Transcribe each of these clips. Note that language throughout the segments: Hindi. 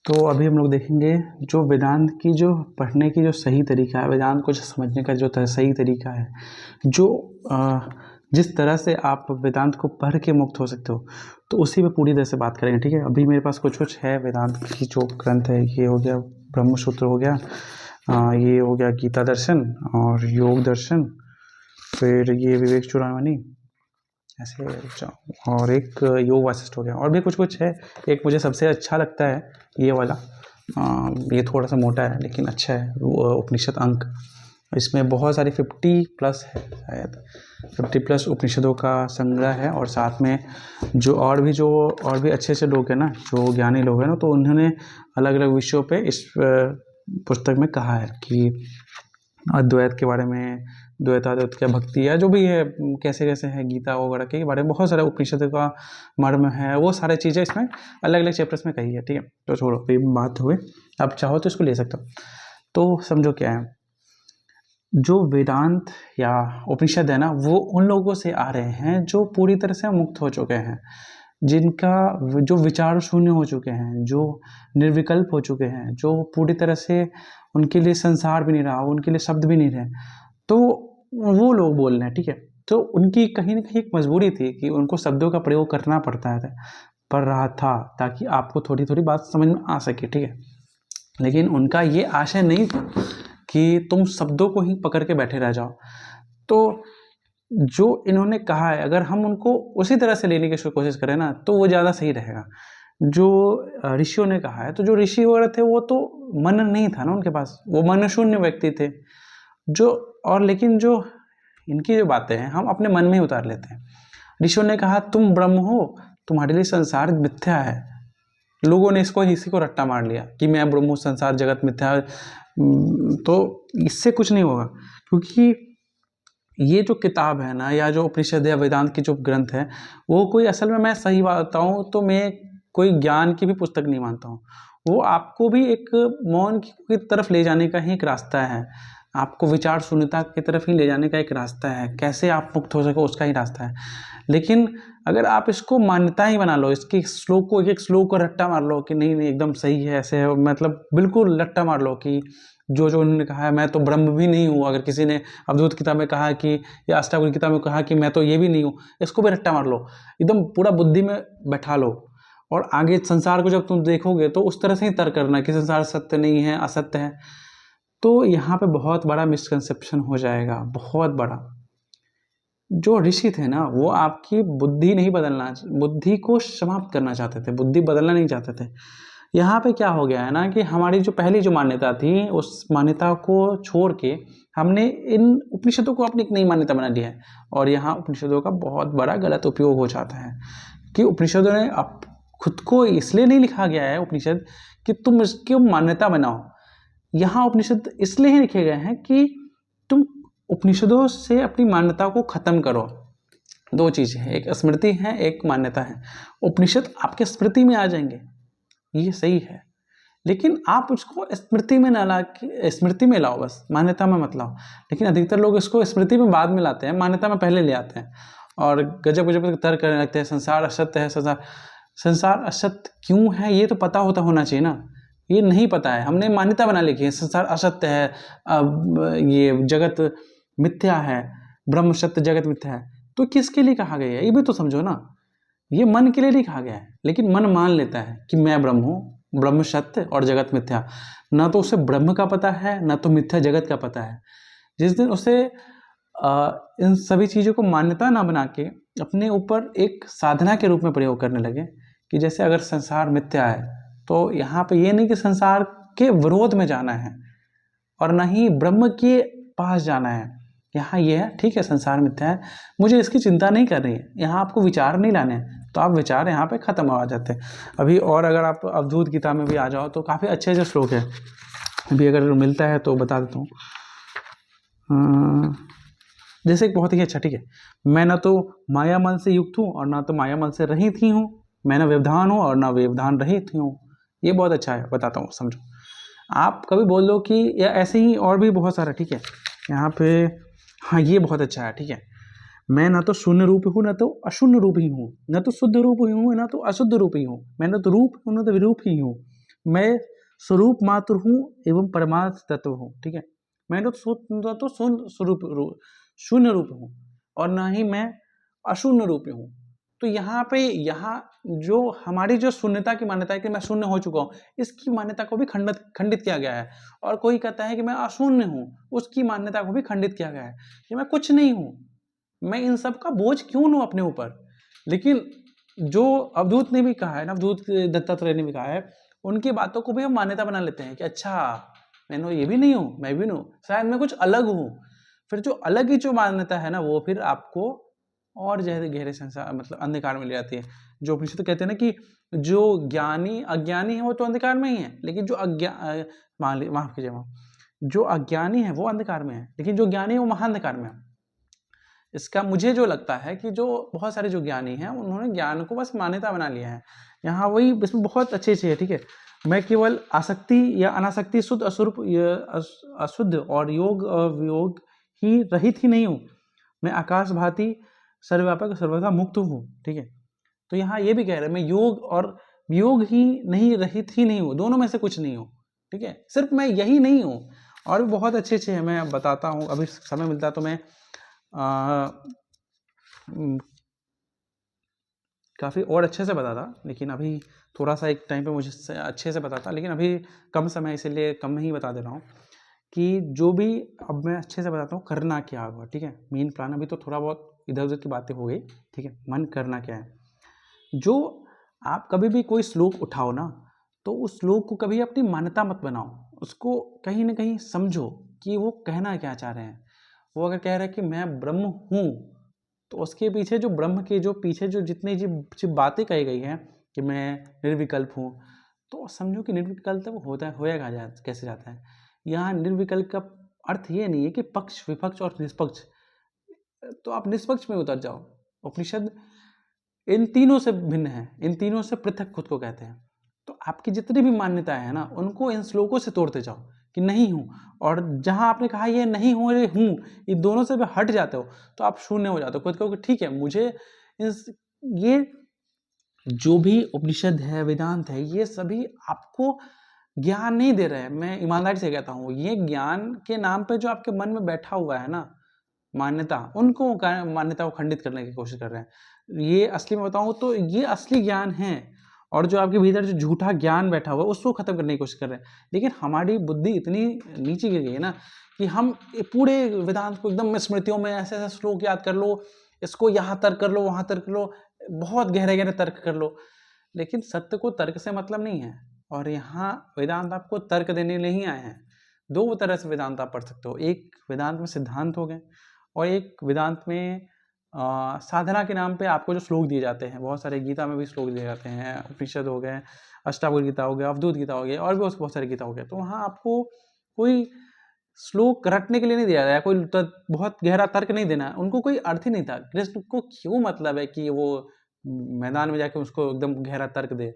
तो अभी हम लोग देखेंगे जो वेदांत की जो पढ़ने की जो सही तरीका है, वेदांत को जो समझने का जो सही तरीका है, जो जिस तरह से आप वेदांत को पढ़ के मुक्त हो सकते हो, तो उसी पे पूरी तरह से बात करेंगे। ठीक है, अभी मेरे पास कुछ है वेदांत की जो ग्रंथ है। ये हो गया ब्रह्मसूत्र, हो गया ये हो गया गीता दर्शन और योग दर्शन, फिर ये विवेक चूड़ामणि, ऐसे और एक योग वासिष्ठ हो गया, और भी कुछ है। एक मुझे सबसे अच्छा लगता है ये वाला, ये थोड़ा सा मोटा है लेकिन अच्छा है, उपनिषद अंक। इसमें बहुत सारी 50+ है, शायद 50+ उपनिषदों का संग्रह है। और साथ में जो और भी अच्छे लोग हैं ना, जो ज्ञानी लोग हैं ना, तो उन्होंने अलग अलग विषयों पे इस पुस्तक में कहा है कि अद्वैत के बारे में, द्वैताद्वैत क्या भक्ति, या जो भी है, कैसे कैसे है गीता वगैरह के बारे में बहुत सारे उपनिषद का मर्म है, वो सारी चीज़ें इसमें अलग अलग चैप्टर्स में कही है। ठीक है, तो छोड़ो, ये बात हुई। अब चाहो तो इसको ले सकते हो। तो समझो क्या है, जो वेदांत या उपनिषद है ना, वो उन लोगों से आ रहे हैं जो पूरी तरह से मुक्त हो चुके हैं, जिनका जो विचार शून्य हो चुके हैं, जो निर्विकल्प हो चुके हैं, जो पूरी तरह से उनके लिए संसार भी नहीं रहा, उनके लिए शब्द भी नहीं रहे, तो वो लोग बोल रहे हैं। ठीक है, तो उनकी कहीं ना कहीं एक मजबूरी थी कि उनको शब्दों का प्रयोग करना पड़ रहा था, ताकि आपको थोड़ी थोड़ी बात समझ में आ सके। ठीक है, लेकिन उनका ये आशय नहीं था कि तुम शब्दों को ही पकड़ के बैठे रह जाओ। तो जो इन्होंने कहा है, अगर हम उनको उसी तरह से लेने की कोशिश करें ना, तो वो ज़्यादा सही रहेगा। जो ऋषियों ने कहा है, तो जो ऋषि वगैरह थे वो तो मन नहीं था ना उनके पास, वो मन शून्य व्यक्ति थे जो, और लेकिन जो इनकी जो बातें हैं हम अपने मन में ही उतार लेते हैं। ऋषियों ने कहा तुम ब्रह्म हो, तुम्हारे लिए संसार मिथ्या है। लोगों ने इसी को रट्टा मार लिया कि मैं ब्रह्म हूँ, संसार जगत मिथ्या है। तो इससे कुछ नहीं होगा, क्योंकि ये जो किताब है ना, या जो उपनिषद या वेदांत की जो ग्रंथ है, वो कोई, असल में मैं सही बात बताऊँ तो मैं कोई ज्ञान की भी पुस्तक नहीं मानता हूँ। वो आपको भी एक मौन की तरफ ले जाने का ही एक रास्ता है, आपको विचार शून्यता की तरफ ही ले जाने का एक रास्ता है, कैसे आप मुक्त हो सको उसका ही रास्ता है। लेकिन अगर आप इसको मान्यता ही बना लो, इसके श्लोक को, एक श्लोक को रट्टा मार लो कि नहीं नहीं एकदम सही है, ऐसे है, मतलब बिल्कुल रट्टा मार लो कि जो जो उन्होंने कहा है, मैं तो ब्रह्म भी नहीं हूँ। अगर किसी ने अवधूत किताब में कहा कि, या अष्टावक्र किताब में कहा कि मैं तो ये भी नहीं हूँ, इसको भी रट्टा मार लो, एकदम पूरा बुद्धि में बैठा लो। और आगे संसार को जब तुम देखोगे तो उस तरह से ही तर्क करना कि संसार सत्य नहीं है, असत्य है। तो यहाँ पे बहुत बड़ा मिसकंसेप्शन हो जाएगा, बहुत बड़ा। जो ऋषि थे ना, वो आपकी बुद्धि नहीं बदलना, बुद्धि को समाप्त करना चाहते थे, बुद्धि बदलना नहीं चाहते थे। यहाँ पे क्या हो गया है ना, कि हमारी जो पहली जो मान्यता थी, उस मान्यता को छोड़ के हमने इन उपनिषदों को अपनी एक नई मान्यता बना लिया है। और यहाँ उपनिषदों का बहुत बड़ा गलत उपयोग हो जाता है कि उपनिषदों ने अब खुद को इसलिए नहीं लिखा गया है उपनिषद कि तुम इसकी मान्यता बनाओ। यहाँ उपनिषद इसलिए ही लिखे गए हैं कि तुम उपनिषदों से अपनी मान्यता को खत्म करो। दो चीजें हैं, एक स्मृति है, एक मान्यता है। उपनिषद आपके स्मृति में आ जाएंगे, ये सही है, लेकिन आप उसको स्मृति में ना ला के, स्मृति में लाओ, बस मान्यता में मत लाओ। लेकिन अधिकतर लोग इसको स्मृति में बाद में लाते हैं, मान्यता में पहले ले आते हैं, और गजब गजब तर्क करने लगते हैं। संसार असत्य है, संसार असत्य क्यों है ये तो पता होना चाहिए ना, ये नहीं पता है। हमने मान्यता बना ली है संसार असत्य है, ये जगत मिथ्या है, ब्रह्म सत्य जगत मिथ्या है। तो किसके लिए कहा गया है ये भी तो समझो ना। ये मन के लिए नहीं कहा गया है, लेकिन मन मान लेता है कि मैं ब्रह्म हूँ, ब्रह्म सत्य और जगत मिथ्या। ना तो उसे ब्रह्म का पता है, ना तो मिथ्या जगत का पता है। जिस दिन उसे इन सभी चीज़ों को मान्यता ना बना के अपने ऊपर एक साधना के रूप में प्रयोग करने लगे, कि जैसे अगर संसार मिथ्या है, तो यहाँ पे ये नहीं कि संसार के विरोध में जाना है और ना ही ब्रह्म के पास जाना है। यहाँ ये है, ठीक है संसार मिथ्या है, मुझे इसकी चिंता नहीं करनी है, यहाँ आपको विचार नहीं लाने हैं, तो आप विचार यहाँ पे खत्म हो जाते हैं अभी। और अगर आप अवधूत गीता में भी आ जाओ तो काफ़ी अच्छे अच्छे श्लोक है, अभी अगर मिलता है तो बता देता हूँ। जैसे एक बहुत ही अच्छा, ठीक है, मैं ना तो माया मन से युक्त हूँ और ना तो माया मन से रहित ही हूँ, मैं ना व्यवधान हूँ और ना व्यवधान रहित ही हूँ। ये बहुत अच्छा है, बताता हूँ, समझो। आप कभी बोल दो कि, या ऐसे ही और भी बहुत सारा, ठीक है, यहाँ पे, हाँ ये बहुत अच्छा है, ठीक है, मैं ना तो शून्य रूप हूँ ना तो अशून्य रूप ही हूँ, ना तो शुद्ध रूप ही हूँ ना तो अशुद्ध रूप ही हूँ, मैं ना तो रूप हूँ ना तो विरूप ही हूँ, मैं स्वरूप मात्र हूँ एवं परमार्थ तत्व हूँ, ठीक है। मैं तो शून्य रूप हूँ और ना ही मैं अशून्य रूप हूँ। तो यहाँ पे जो हमारी जो शून्यता की मान्यता है कि मैं शून्य हो चुका हूँ, इसकी मान्यता को भी खंडित किया गया है। और कोई कहता है कि मैं अशून्य हूँ, उसकी मान्यता को भी खंडित किया गया है कि मैं कुछ नहीं हूँ, मैं इन सब का बोझ क्यों लूँ अपने ऊपर। लेकिन जो अवधूत ने भी कहा है ना, अवधूत दत्तात्रेय ने भी कहा है, उनकी बातों को भी हम मान्यता बना लेते हैं कि अच्छा मैं ये भी नहीं हूँ, मैं भी नहीं हूँ, शायद मैं कुछ अलग हूँ। फिर जो अलग ही जो मान्यता है ना, वो फिर आपको और गहरे संसार मतलब अंधकार में ले जाती है। जो उपनिषद कहते हैं ना कि जो ज्ञानी अज्ञानी है वो तो अंधकार में ही है, लेकिन जो माफ कीजिए, जो अज्ञानी है वो अंधकार में है, लेकिन जो ज्ञानी है वो महाअंधकार में है। इसका मुझे जो लगता है कि जो बहुत सारे जो ज्ञानी हैं उन्होंने ज्ञान को बस मान्यता बना लिया है। यहाँ वही इसमें बहुत अच्छे है, ठीक है। मैं केवल आसक्ति या अनासक्ति, शुद्ध असुर अशुद्ध और योग वियोग ही रहित ही नहीं हूँ, मैं आकाश भांति सर्वव्यापक सर्वथा मुक्त हूँ, ठीक है। तो यहाँ ये भी कह रहे हैं मैं योग और वियोग ही नहीं रहित ही नहीं हूँ, दोनों में से कुछ नहीं हूँ, ठीक है। सिर्फ मैं यही नहीं हूँ, और भी बहुत अच्छे है, मैं बताता हूँ, अभी समय मिलता तो मैं काफ़ी और अच्छे से बताता, लेकिन अभी थोड़ा सा एक टाइम पे मुझे अच्छे से बताता, लेकिन अभी कम समय इसलिए कम ही बता दे रहा हूँ कि जो भी अब मैं अच्छे से बताता हूँ करना क्या होगा, ठीक है। मेन प्लान अभी तो थोड़ा बहुत इधर उधर की बातें हो गई, ठीक है। मन करना क्या है, जो आप कभी भी कोई श्लोक उठाओ ना, तो उस श्लोक को कभी अपनी मान्यता मत बनाओ, उसको कहीं ना कहीं समझो कि वो कहना क्या चाह रहे हैं। वो अगर कह रहे हैं कि मैं ब्रह्म हूँ, तो उसके पीछे जो ब्रह्म के जो पीछे जो जितनी जी बातें कही गई हैं कि मैं निर्विकल्प हूँ, तो समझो कि निर्विकल्प होता है कैसे जाता है। यहाँ निर्विकल्प का अर्थ ये नहीं है कि पक्ष विपक्ष और निष्पक्ष, तो आप निष्पक्ष में उतर जाओ। उपनिषद इन तीनों से भिन्न है, इन तीनों से पृथक खुद को कहते हैं। तो आपकी जितनी भी मान्यताएं हैं ना, उनको इन श्लोकों से तोड़ते जाओ कि नहीं हूँ, और जहां आपने कहा ये नहीं हूँ ये हूँ, ये दोनों से भी हट जाते हो तो आप शून्य हो जाते हो। खुद कहो कि ठीक है, मुझे ये जो भी उपनिषद है, वेदांत है, ये सभी आपको ज्ञान नहीं दे रहे हैं। मैं ईमानदारी से कहता हूँ, ये ज्ञान के नाम पे जो आपके मन में बैठा हुआ है ना मान्यता, उनको मान्यता को खंडित करने की कोशिश कर रहे हैं। ये असली में बताऊं तो ये असली ज्ञान है, और जो आपके भीतर जो झूठा ज्ञान बैठा हुआ है उसको खत्म करने की कोशिश कर रहे हैं। लेकिन हमारी बुद्धि इतनी नीचे गिर गई है ना कि हम पूरे वेदांत को एकदम स्मृतियों में ऐसे ऐसे श्लोक याद कर लो, इसको यहाँ तर्क कर लो, वहां तर्क कर लो, बहुत गहरे गहरे तर्क कर लो, लेकिन सत्य को तर्क से मतलब नहीं है। और यहाँ वेदांत आपको तर्क देने नहीं आए हैं। दो तरह से वेदांत आप पढ़ सकते हो, एक वेदांत में सिद्धांत हो गए, और एक वेदांत में साधना के नाम पे आपको जो श्लोक दिए जाते हैं, बहुत सारे गीता में भी श्लोक दिए जाते हैं, उपनिषद हो गए, अष्टावक्र गीता हो गया, अवधूत गीता हो गया, और भी बहुत सारे गीता हो गए। तो वहाँ आपको कोई श्लोक रटने के लिए नहीं दिया गया, कोई बहुत गहरा तर्क नहीं देना, उनको कोई अर्थ ही नहीं था। कृष्ण को क्यों मतलब है कि वो मैदान में जाके उसको एकदम गहरा तर्क दे,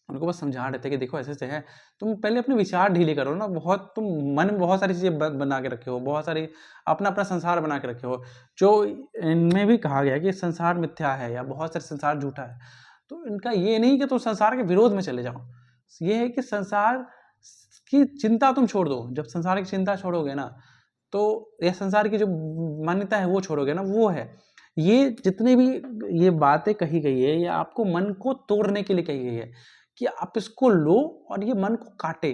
उनको बस समझा रहे थे कि देखो ऐसे ऐसे है, तुम पहले अपने विचार ढीले करो ना। बहुत तुम मन में बहुत सारी चीजें बना के रखे हो, बहुत सारी अपना अपना संसार बना के रखे हो, जो इनमें भी कहा गया कि संसार मिथ्या है या बहुत सारे संसार झूठा है। तो इनका ये नहीं कि तुम संसार के विरोध में चले जाओ, ये है कि संसार की चिंता तुम छोड़ दो। जब संसार की चिंता छोड़ोगे ना, तो यह संसार की जो मान्यता है वो छोड़ोगे ना, वो है ये जितने भी ये बातें कही गई है, ये आपको मन को तोड़ने के लिए कही गई है कि आप इसको लो और ये मन को काटे,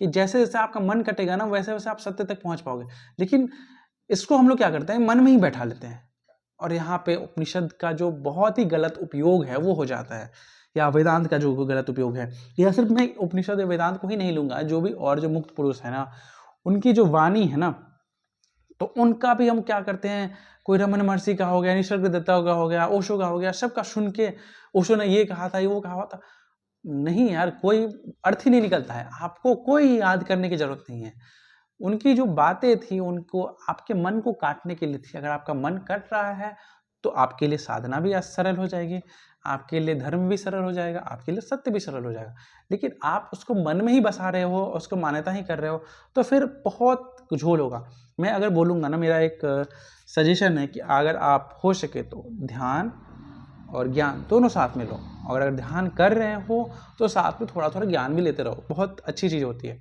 कि जैसे जैसे आपका मन कटेगा ना, वैसे वैसे आप सत्य तक पहुंच पाओगे। लेकिन इसको हम लोग क्या करते हैं, मन में ही बैठा लेते हैं, और यहाँ पे उपनिषद का जो बहुत ही गलत उपयोग है वो हो जाता है, या वेदांत का जो गलत उपयोग है। या सिर्फ मैं उपनिषद या वेदांत को ही नहीं लूंगा, जो भी और जो मुक्त पुरुष है ना, उनकी जो वाणी है ना, तो उनका भी हम क्या करते हैं, कोई रमन महर्षि का हो गया, निसर्गदत्ता का हो गया, ओशो का हो गया, सबका सुन के ओशो ने ये कहा था, ये वो कहा था, नहीं यार, कोई अर्थ ही नहीं निकलता है। आपको कोई याद करने की जरूरत नहीं है। उनकी जो बातें थी उनको आपके मन को काटने के लिए थी। अगर आपका मन कट रहा है तो आपके लिए साधना भी सरल हो जाएगी, आपके लिए धर्म भी सरल हो जाएगा, आपके लिए सत्य भी सरल हो जाएगा। लेकिन आप उसको मन में ही बसा रहे हो, उसको मान्यता ही कर रहे हो, तो फिर बहुत झोल होगा। मैं अगर बोलूँगा ना, मेरा एक सजेशन है कि अगर आप हो सके तो ध्यान और ज्ञान दोनों साथ में लो। और अगर ध्यान कर रहे हो तो साथ में थोड़ा थोड़ा ज्ञान भी लेते रहो, बहुत अच्छी चीज़ होती है।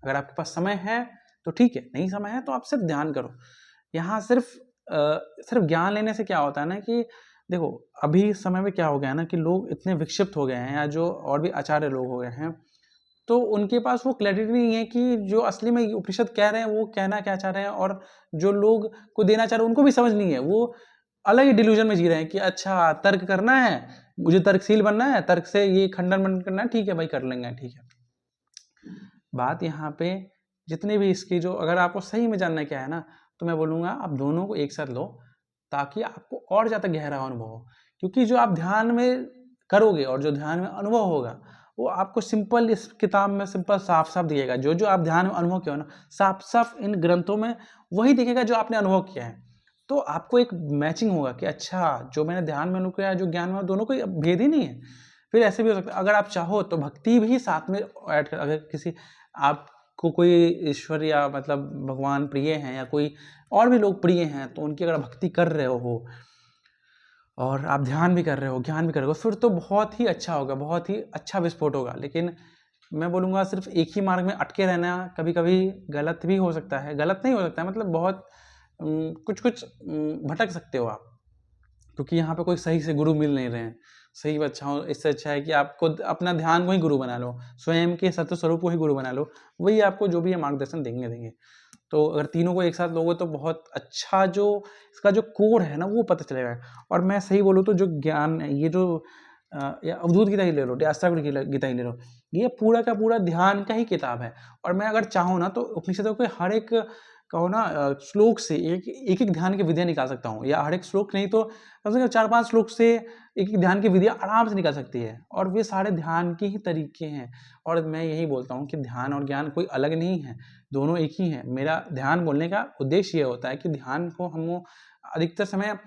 अगर आपके पास समय है तो ठीक है, नहीं समय है तो आप सिर्फ ध्यान करो। यहाँ सिर्फ ज्ञान लेने से क्या होता है ना कि देखो, अभी समय में क्या हो गया है ना कि लोग इतने विक्षिप्त हो गए हैं, या जो और भी आचार्य लोग हो गए हैं, तो उनके पास वो क्लैरिटी नहीं है कि जो असली में उपनिषद कह रहे हैं वो कहना क्या चाह रहे हैं, और जो लोग को देना चाह रहे हैं उनको भी समझ नहीं है। वो अलग ही डिल्यूजन में जी रहे हैं कि अच्छा तर्क करना है, मुझे तर्कशील बनना है, तर्क से ये खंडन मंडन करना है, ठीक है भाई कर लेंगे, ठीक है। बात यहाँ पे जितने भी इसकी जो, अगर आपको सही में जानना क्या है ना, तो मैं बोलूँगा आप दोनों को एक साथ लो, ताकि आपको और ज़्यादा गहरा अनुभव हो। क्योंकि जो आप ध्यान में करोगे और जो ध्यान में अनुभव होगा वो आपको सिंपल इस किताब में सिंपल साफ साफ दिखेगा। जो जो आप ध्यान में अनुभव किया हो ना, साफ साफ इन ग्रंथों में वही दिखेगा जो आपने अनुभव किया है। तो आपको एक मैचिंग होगा कि अच्छा जो मैंने ध्यान में अनुभव किया, जो ज्ञान में, दोनों कोई भेद ही नहीं है। फिर ऐसे भी हो सकता है, अगर आप चाहो तो भक्ति भी साथ में ऐड कर, अगर किसी आपको कोई ईश्वर या मतलब भगवान प्रिय हैं, या कोई और भी लोग प्रिय हैं, तो उनकी अगर भक्ति कर रहे हो और आप ध्यान भी कर रहे हो, ज्ञान भी कर रहे हो, फिर तो बहुत ही अच्छा होगा, बहुत ही अच्छा विस्फोट होगा। लेकिन मैं बोलूँगा सिर्फ एक ही मार्ग में अटके रहना कभी कभी गलत भी हो सकता है। गलत नहीं हो सकता है, मतलब बहुत कुछ कुछ भटक सकते हो आप, क्योंकि यहाँ पे कोई सही से गुरु मिल नहीं रहे हैं। सही अच्छा हो, इससे अच्छा है कि आप खुद अपना ध्यान को ही गुरु बना लो, स्वयं के सत्य स्वरूप को ही गुरु बना लो, वही आपको जो भी है मार्गदर्शन देंगे। तो अगर तीनों को एक साथ लोगे तो बहुत अच्छा, जो इसका जो कोर है ना वो पता चलेगा। और मैं सही बोलूँ तो जो ज्ञान है, ये जो या अवधूत गीता ही ले लो, शास्त्रार्थ गीता ही ले लो, ये पूरा का पूरा ध्यान का ही किताब है। और मैं अगर चाहूँ ना तो उपनिषदों के हर एक कहो ना श्लोक से एक एक ध्यान की विधियाँ निकाल सकता हूँ, या हर एक श्लोक नहीं तो कम से कम 4-5 श्लोक से एक एक ध्यान की विधियाँ आराम से निकल सकती है। और वे सारे ध्यान के ही तरीके हैं। और मैं यही बोलता हूँ कि ध्यान और ज्ञान कोई अलग नहीं है, दोनों एक ही हैं। मेरा ध्यान बोलने का उद्देश्य ये होता है कि ध्यान को हम अधिकतर समय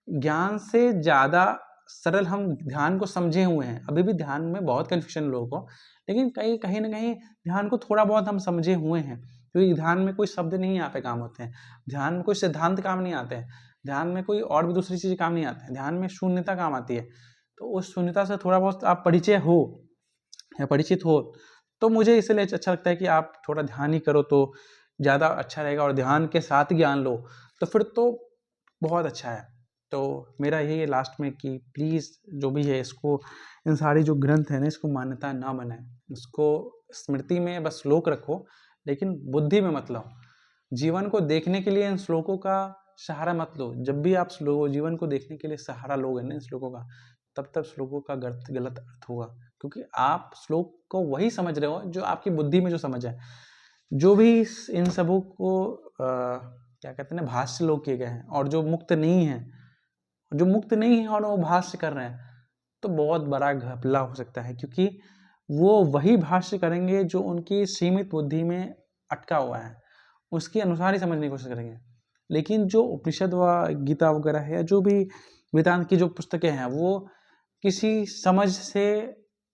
ज्ञान से ज़्यादा सरल हम ध्यान को समझे हुए हैं। अभी भी ध्यान में बहुत कन्फ्यूजन लोगों को, लेकिन कहीं ना कहीं ध्यान को थोड़ा बहुत हम समझे हुए हैं, क्योंकि ध्यान में कोई शब्द नहीं यहाँ पे काम होते हैं, ध्यान में कोई सिद्धांत काम नहीं आते हैं, ध्यान में कोई और भी दूसरी चीज़ काम नहीं आते हैं, ध्यान में शून्यता काम आती है। तो उस शून्यता से थोड़ा बहुत आप परिचय हो या परिचित हो, तो मुझे इसलिए अच्छा लगता है कि आप थोड़ा ध्यान ही करो तो ज़्यादा अच्छा रहेगा। और ध्यान के साथ ज्ञान लो तो फिर तो बहुत अच्छा है। तो मेरा यही है लास्ट में कि प्लीज़ जो भी है इसको, इन सारी जो ग्रंथ है ना, इसको मान्यता ना बनाए, इसको स्मृति में बस श्लोक रखो, लेकिन बुद्धि में मत लाओ। जीवन को देखने के लिए इन श्लोकों का सहारा मत लो। जब भी आप जीवन को देखने के लिए सहारा लोगे ना इन श्लोकों का, तब श्लोकों का गलत अर्थ होगा, क्योंकि आप श्लोक को वही समझ रहे हो जो आपकी बुद्धि में जो समझ है। जो भी इन सबों को क्या कहते हैं ना, भाष्य लोग किए गए हैं, और जो मुक्त नहीं है और वो भाष्य कर रहे हैं, तो बहुत बड़ा घपला हो सकता है, क्योंकि वो वही भाष्य करेंगे जो उनकी सीमित बुद्धि में अटका हुआ है, उसके अनुसार ही समझने की कोशिश करेंगे। लेकिन जो उपनिषद व गीता वगैरह है, जो भी वेदांत की जो पुस्तकें हैं, वो किसी समझ से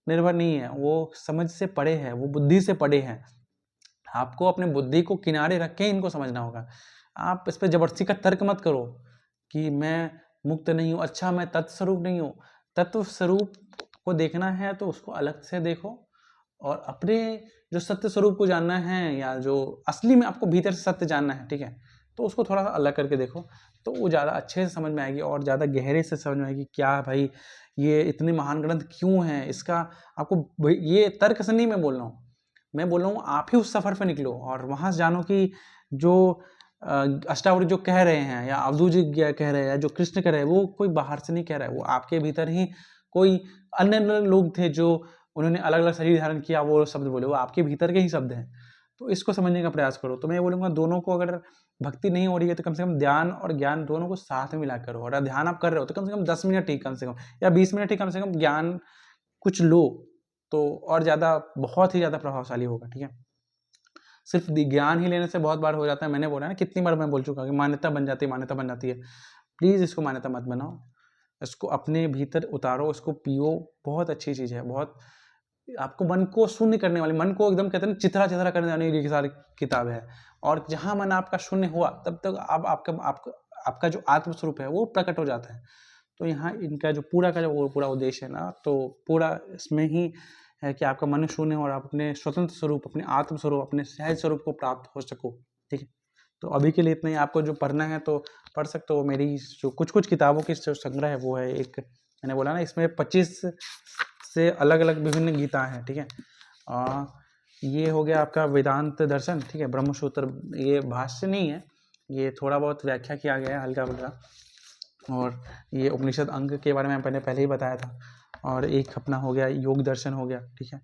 निर्भर नहीं है, वो समझ से परे है, वो बुद्धि से परे है। आपको अपने बुद्धि को किनारे रख के इनको समझना होगा। आप इस पर जबरदस्ती का तर्क मत करो कि मैं मुक्त नहीं हूँ, अच्छा मैं तत्स्वरूप नहीं हूँ। तत्व स्वरूप को देखना है तो उसको अलग से देखो, और अपने जो सत्य स्वरूप को जानना है, या जो असली में आपको भीतर से सत्य जानना है, ठीक है, तो उसको थोड़ा सा अलग करके देखो, तो वो ज़्यादा अच्छे से समझ में आएगी, और ज़्यादा गहरे से समझ में आएगी क्या भाई ये इतने महान ग्रंथ क्यों हैं। इसका आपको ये तर्क से नहीं मैं बोल रहा हूँ, मैं बोल रहा हूँ आप ही उस सफ़र पर निकलो और वहाँ से जानो कि जो अष्टावक्र जो कह रहे हैं, या अवधूत जी कह रहे हैं, या जो कृष्ण कह रहे हैं, वो कोई बाहर से नहीं कह रहा है, वो आपके भीतर ही कोई अन्य लोग थे जो उन्होंने अलग अलग शरीर धारण किया, वो शब्द बोले, वो आपके भीतर के ही शब्द हैं। तो इसको समझने का प्रयास करो। तो मैं बोलूँगा दोनों को, अगर भक्ति नहीं हो रही है तो कम से कम ध्यान और ज्ञान दोनों को साथ में मिला करो। और ध्यान आप कर रहे हो तो कम से कम 10 मिनट ही कम से कम, या 20 मिनट ही कम से कम ज्ञान कुछ लो, तो और ज़्यादा बहुत ही ज़्यादा प्रभावशाली होगा। ठीक है, सिर्फ ज्ञान ही लेने से बहुत बार हो जाता है। मैंने बोला ना, कितनी बार मैं बोल चुका कि मान्यता बन जाती है। प्लीज़ इसको मान्यता मत बनाओ, इसको अपने भीतर उतारो, इसको पियो। बहुत अच्छी चीज़ है, बहुत आपको मन को शून्य करने वाली, मन को एकदम कहते हैं चिथरा चिथरा करने वाली सारी किताब है। और जहाँ मन आपका शून्य हुआ तब तक आपका जो आत्म स्वरूप है वो प्रकट हो जाता है। तो यहाँ इनका जो पूरा का जो पूरा उद्देश्य है ना, तो पूरा इसमें ही है कि आपका मन शून्य हो और आप अपने स्वतंत्र स्वरूप, अपने आत्म स्वरूप, अपने सहज स्वरूप को प्राप्त हो सको। ठीक है, तो अभी के लिए इतना ही। आपको जो पढ़ना है तो पढ़ सकते हो। मेरी जो कुछ किताबों की जो संग्रह है वो है, एक मैंने बोला ना, इसमें 25 से अलग अलग विभिन्न गीता हैं। ठीक है, ये हो गया आपका वेदांत दर्शन। ठीक है, ब्रह्मसूत्र, ये भाष्य नहीं है, ये थोड़ा बहुत व्याख्या किया गया है हल्का फुल्का। और ये उपनिषद अंग के बारे में मैंने पहले ही बताया था। और एक अपना हो गया योग दर्शन हो गया। ठीक है,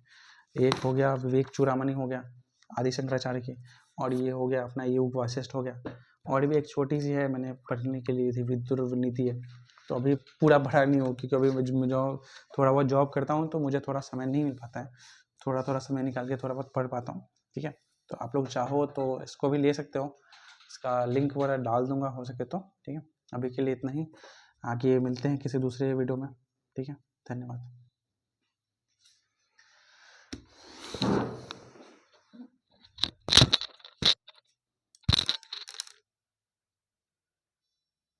एक हो गया विवेक चूड़ामणि हो गया आदि शंकराचार्य की, और ये हो गया अपना योग वासिष्ठ हो गया। और भी एक छोटी सी है, मैंने पढ़ने के लिए थी, विद्युत नीति है। तो अभी पूरा पढ़ा नहीं हो, क्योंकि अभी मुझे थोड़ा बहुत जॉब करता हूँ तो मुझे थोड़ा समय नहीं मिल पाता है। थोड़ा थोड़ा समय निकाल के थोड़ा बहुत पढ़ पाता हूँ। ठीक है, तो आप लोग चाहो तो इसको भी ले सकते हो, इसका लिंक वगैरह डाल दूंगा हो सके तो। ठीक है, अभी के लिए इतना ही, आगे मिलते हैं किसी दूसरे वीडियो में। ठीक है, धन्यवाद।